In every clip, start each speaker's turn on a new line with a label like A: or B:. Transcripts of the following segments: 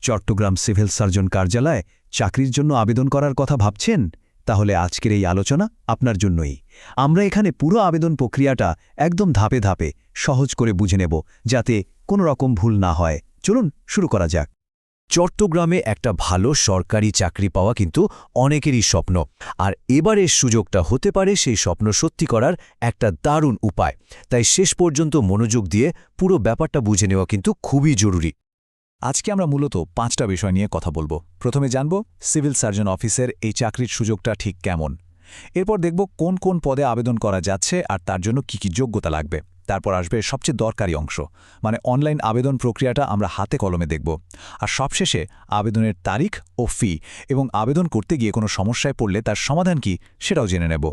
A: Chittagong civil surgeon কার্যালয়ে চাকরির জন্য আবেদন করার কথা ভাবছেন? তাহলে আজকের এই আলোচনা আপনার জন্যই। আমরা এখানে পুরো আবেদন প্রক্রিয়াটা একদম ধাপে ধাপে সহজ করে বুঝে নেব, যাতে কোনো রকম ভুল না হয়। চলুন শুরু করা যাক। চট্টগ্রামে একটা ভালো সরকারি চাকরি পাওয়া কিন্তু অনেকেরই স্বপ্ন, আর এবারের সুযোগটা হতে পারে সেই স্বপ্ন সত্যি করার একটা দারুণ উপায়। তাই শেষ পর্যন্ত মনোযোগ দিয়ে পুরো ব্যাপারটা বুঝে নেওয়া কিন্তু খুবই জরুরি।
B: আজকে আমরা মূলত 5টা বিষয় নিয়ে কথা বলবো। প্রথমে জানব সিভিল সার্জন অফিসের এই চাকরির সুযোগটা ঠিক কেমন। এরপর দেখব কোন কোন পদে আবেদন করা যাচ্ছে আর তার জন্য কি কি যোগ্যতা লাগবে। তারপর আসবে সবচেয়ে দরকারি অংশ, মানে অনলাইন আবেদন প্রক্রিয়াটা আমরা হাতে কলমে দেখব। আর সবশেষে আবেদনের তারিখ ও ফি এবং আবেদন করতে গিয়ে কোনো সমস্যায় পড়লে তার সমাধান কি সেটাও জেনে নেব।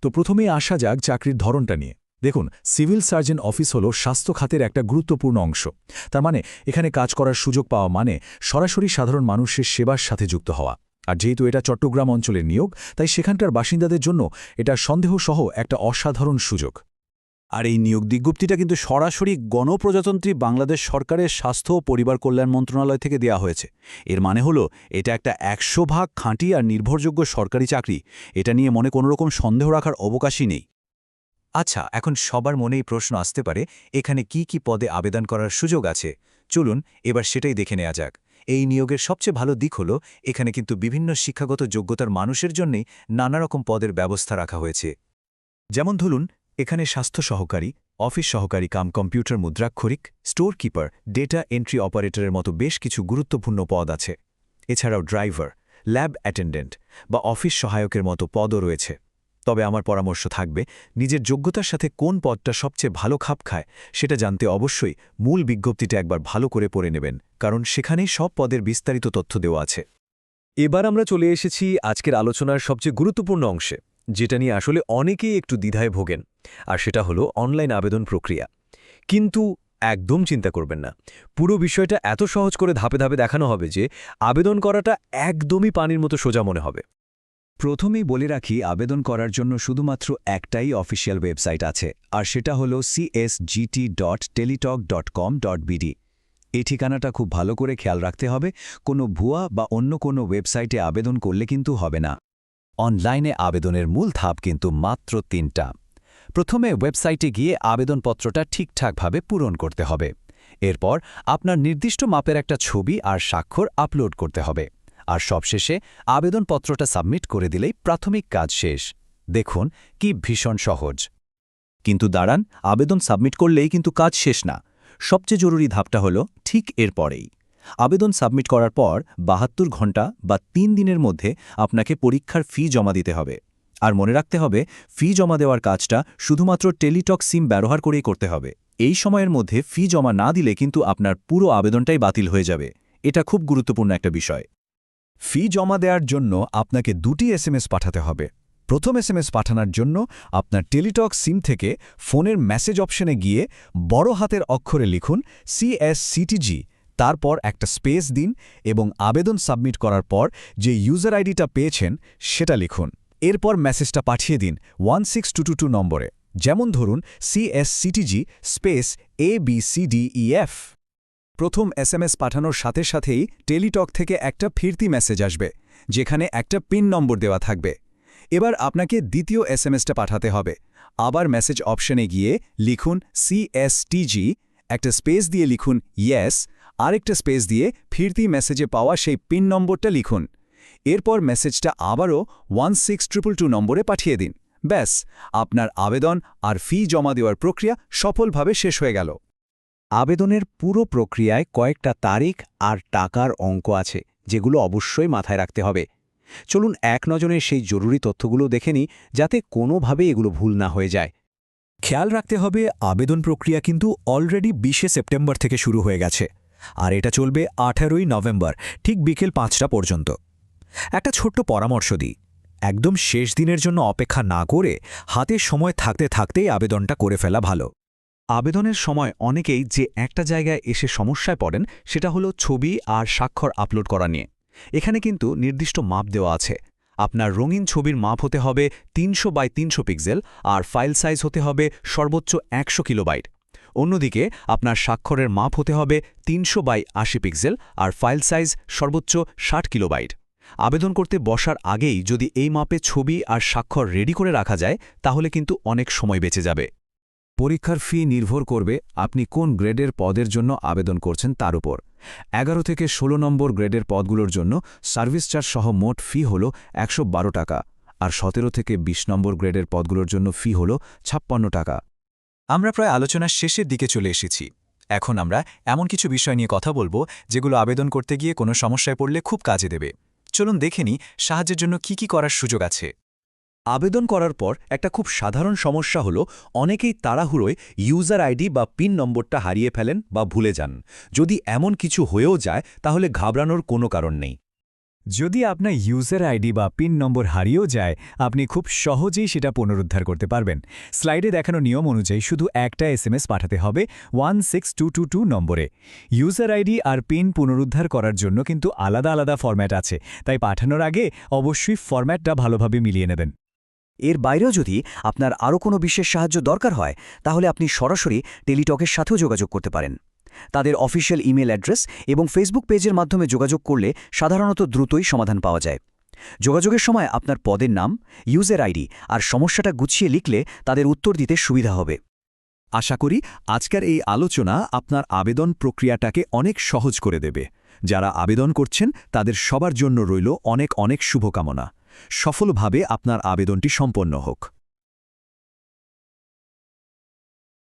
B: তো প্রথমেই আসা যাক চাকরির ধরনটা নিয়ে। দেখুন, সিভিল সার্জন অফিস হল স্বাস্থ্য খাতের একটা গুরুত্বপূর্ণ অংশ। তার মানে এখানে কাজ করার সুযোগ পাওয়া মানে সরাসরি সাধারণ মানুষের সেবার সাথে যুক্ত হওয়া। আর যেহেতু এটা চট্টগ্রাম অঞ্চলের নিয়োগ, তাই সেখানকার বাসিন্দাদের জন্য এটা সন্দেহসহ একটা অসাধারণ সুযোগ।
C: আর এই নিয়োগ বিজ্ঞপ্তিটা কিন্তু সরাসরি গণপ্রজাতন্ত্রী বাংলাদেশ সরকারের স্বাস্থ্য ও পরিবার কল্যাণ মন্ত্রণালয় থেকে দেয়া হয়েছে। এর মানে হলো এটা একটা 100% খাঁটি আর নির্ভরযোগ্য সরকারি চাকরি। এটা নিয়ে মনে কোনো রকম সন্দেহ রাখার অবকাশই নেই।
B: আচ্ছা, এখন সবার মনেই প্রশ্ন আসতে পারে, এখানে কি কি পদে আবেদন করার সুযোগ আছে? চলুন এবার সেটাই দেখে নেওয়া যাক। এই নিয়োগের সবচেয়ে ভালো দিক হলো এখানে কিন্তু বিভিন্ন শিক্ষাগত যোগ্যতার মানুষের জন্যই নানা রকম পদের ব্যবস্থা রাখা হয়েছে। যেমন ধরুন, এখানে স্বাস্থ্য সহকারী, অফিস সহকারী কাম কম্পিউটার মুদ্রাক্ষরিক, স্টোর কিপার, ডেটা এন্ট্রি অপারেটরের মতো বেশ কিছু গুরুত্বপূর্ণ পদ আছে। এছাড়াও ড্রাইভার, ল্যাব অ্যাটেন্ডেন্ট বা অফিস সহায়কের মতো পদও রয়েছে। তবে আমার পরামর্শ থাকবে, নিজের যোগ্যতার সাথে কোন পদটা সবচেয়ে ভালো খাপ খায় সেটা জানতে অবশ্যই মূল বিজ্ঞপ্তিটা একবার ভালো করে পড়ে নেবেন, কারণ সেখানেই সব পদের বিস্তারিত তথ্য দেওয়া আছে।
D: এবার আমরা চলে এসেছি আজকের আলোচনার সবচেয়ে গুরুত্বপূর্ণ অংশে, যেটা নিয়ে আসলে অনেকেই একটু দ্বিধায় ভোগেন, আর সেটা হলো অনলাইন আবেদন প্রক্রিয়া। কিন্তু একদম চিন্তা করবেন না, পুরো বিষয়টা এত সহজ করে ধাপে ধাপে দেখানো হবে যে আবেদন করাটা একদমই পানির মতো সোজা মনে হবে।
A: প্রথমেই বলে রাখি, আবেদন করার জন্য শুধুমাত্র একটাই অফিসিয়াল ওয়েবসাইট আছে, আর সেটা হলো csgt.teletalk.com.bd। এই ঠিকানাটা খুব ভালো করে খেয়াল রাখতে হবে, কোনো ভুয়া বা অন্য কোনো ওয়েবসাইটে আবেদন করলে কিন্তু হবে না। অনলাইনে আবেদনের মূল ধাপ কিন্তু মাত্র 3টা। প্রথমে ওয়েবসাইটে গিয়ে আবেদনপত্রটা ঠিকঠাকভাবে পূরণ করতে হবে। এরপর আপনার নির্দিষ্ট মাপের একটা ছবি আর স্বাক্ষর আপলোড করতে হবে। আর সবশেষে আবেদনপত্রটা সাবমিট করে দিলেই প্রাথমিক কাজ শেষ। দেখুন কি ভীষণ সহজ।
C: কিন্তু দাঁড়ান, আবেদন সাবমিট করলেই কিন্তু কাজ শেষ না। সবচেয়ে জরুরি ধাপটা হলো ঠিক এরপরেই। আবেদন সাবমিট করার পর 72 ঘন্টা বা 3 দিনের মধ্যে আপনাকে পরীক্ষার ফি জমা দিতে হবে। আর মনে রাখতে হবে, ফি জমা দেওয়ার কাজটা শুধুমাত্র টেলিটক সিম ব্যবহার করেই করতে হবে। এই সময়ের মধ্যে ফি জমা না দিলে কিন্তু আপনার পুরো আবেদনটাই বাতিল হয়ে যাবে। এটা খুব গুরুত্বপূর্ণ একটা বিষয়।
B: ফি জমা দেওয়ার জন্য আপনাকে 2টি SMS পাঠাতে হবে। প্রথম SMS পাঠানোর জন্য আপনার টেলিটক সিম থেকে ফোনের মেসেজ অপশনে গিয়ে বড় হাতের অক্ষরে লিখুন CSCTG, তারপর একটা স্পেস দিন এবং আবেদন সাবমিট করার পর যে ইউজার আইডিটা পেয়েছেন সেটা লিখুন। এরপর মেসেজটা পাঠিয়ে দিন 16222 নম্বরে। যেমন ধরুন CSCTG স্পেস ABCDEF। প্রথম SMS পাঠানোর সাথে সাথেই টেলিটক থেকে একটা ফিরতি মেসেজ আসবে, যেখানে একটা পিন নম্বর দেওয়া থাকবে। এবার আপনাকে দ্বিতীয় SMSটা পাঠাতে হবে। আবার মেসেজ অপশনে গিয়ে লিখুন CSTG, একটা স্পেস দিয়ে লিখুন ইয়েস, আরেকটা স্পেস দিয়ে ফিরতি মেসেজে পাওয়া সেই পিন নম্বরটা লিখুন। এরপর মেসেজটা আবারও 16222 নম্বরে পাঠিয়ে দিন। ব্যাস, আপনার আবেদন আর ফি জমা দেওয়ার প্রক্রিয়া সফলভাবে শেষ হয়ে গেল।
C: আবেদনের পুরো প্রক্রিয়ায় কয়েকটা তারিখ আর টাকার অঙ্ক আছে, যেগুলো অবশ্যই মাথায় রাখতে হবে। চলুন এক নজরে সেই জরুরি তথ্যগুলো দেখে নিই, যাতে কোনোভাবে এগুলো ভুল না হয়ে যায়।
B: খেয়াল রাখতে হবে, আবেদন প্রক্রিয়া কিন্তু অলরেডি 20 সেপ্টেম্বর থেকে শুরু হয়ে গেছে, আর এটা চলবে 18 নভেম্বর ঠিক বিকেল 5টা পর্যন্ত। একটা ছোট্ট পরামর্শ দিই, একদম শেষ দিনের জন্য অপেক্ষা না করে হাতে সময় থাকতে থাকতেই আবেদনটা করে ফেলা ভালো।
A: আবেদনের সময় অনেকেই যে একটা জায়গায় এসে সমস্যায় পড়েন, সেটা হলো ছবি আর স্বাক্ষর আপলোড করা নিয়ে। এখানে কিন্তু নির্দিষ্ট মাপ দেওয়া আছে। আপনার রঙিন ছবির মাপ হতে হবে 300 বাই 300 পিক্সেল, আর ফাইল সাইজ হতে হবে সর্বোচ্চ 100 কিলোবাইট।
B: অন্যদিকে আপনার স্বাক্ষরের মাপ হতে হবে 300/80 পিক্সেল আর ফাইল সাইজ সর্বোচ্চ 60 কিলোবাইট। আবেদন করতে বসার আগেই যদি এই মাপে ছবি আর স্বাক্ষর রেডি করে রাখা যায় তাহলে কিন্তু অনেক সময় বেঁচে যাবে। পরীক্ষার ফি নির্ভর করবে আপনি কোন গ্রেডের পদের জন্য আবেদন করছেন তার উপর। 11 থেকে 16 নম্বর গ্রেডের পদগুলোর জন্য সার্ভিস চার্জ সহ মোট ফি হল 112 টাকা, আর 17 থেকে 20 নম্বর গ্রেডের পদগুলোর জন্য ফি হল 56 টাকা।
C: আমরা প্রায় আলোচনার শেষের দিকে চলে এসেছি। এখন আমরা এমন কিছু বিষয় নিয়ে কথা বলবো যেগুলো আবেদন করতে গিয়ে কোনো সমস্যায় পড়লে খুব কাজে দেবে। চলুন দেখে নিই সাহায্যের জন্য কি করার সুযোগ আছে।
B: আবেদন করার পর একটা খুব সাধারণ সমস্যা হলো অনেকেই তাড়াহুড়োয় ইউজার আইডি বা পিন নম্বরটা হারিয়ে ফেলেন বা ভুলে যান। যদি এমন কিছু হয়েও যায় তাহলে ঘাবড়ানোর কোনো কারণ নেই।
E: যদি আপনার ইউজার আইডি বা পিন নম্বর হারিয়েও যায়, আপনি খুব সহজেই সেটা পুনরুদ্ধার করতে পারবেন। স্লাইডে দেখানো নিয়ম অনুযায়ী শুধু একটা এসএমএস পাঠাতে হবে 16222 নম্বরে। ইউজার আইডি আর পিন পুনরুদ্ধার করার জন্য কিন্তু আলাদা আলাদা ফরম্যাট আছে, তাই পাঠানোর আগে অবশ্যই ফরম্যাটটা ভালোভাবে মিলিয়ে নেবেন।
F: এর বাইরেও যদি আপনার আরও কোনো বিশেষ সাহায্য দরকার হয় তাহলে আপনি সরাসরি টেলিটকের সাথেও যোগাযোগ করতে পারেন। তাদের অফিসিয়াল ইমেল অ্যাড্রেস এবং ফেসবুক পেজের মাধ্যমে যোগাযোগ করলে সাধারণত দ্রুতই সমাধান পাওয়া যায়। যোগাযোগের সময় আপনার পদের নাম, ইউজার আইডি আর সমস্যাটা গুছিয়ে লিখলে তাদের উত্তর দিতে সুবিধা হবে।
B: আশা করি আজকের এই আলোচনা আপনার আবেদন প্রক্রিয়াটাকে অনেক সহজ করে দেবে। যারা আবেদন করছেন তাদের সবার জন্য রইল অনেক অনেক শুভকামনা। সফলভাবে আপনার আবেদনটি সম্পন্ন হোক।